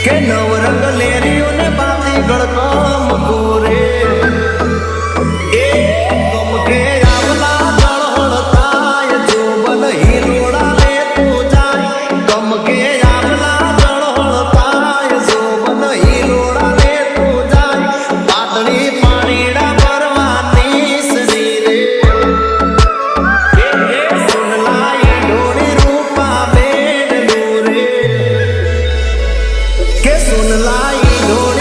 કે નવરંગ લેરીઓને બાતી ગળતો મકોરે એ ગમ કે આવલા જળહળતાય જોબન હિલોડા લે તું જાય ગમ કે આવલા જળહળતાય જોબન હિલોડા લે તું જાય પાતળી પાણીડા ભરવાની શરીરે સુનલાઈ ઢોળી રૂપા બેન દૂરે કે સુન लाई ढोल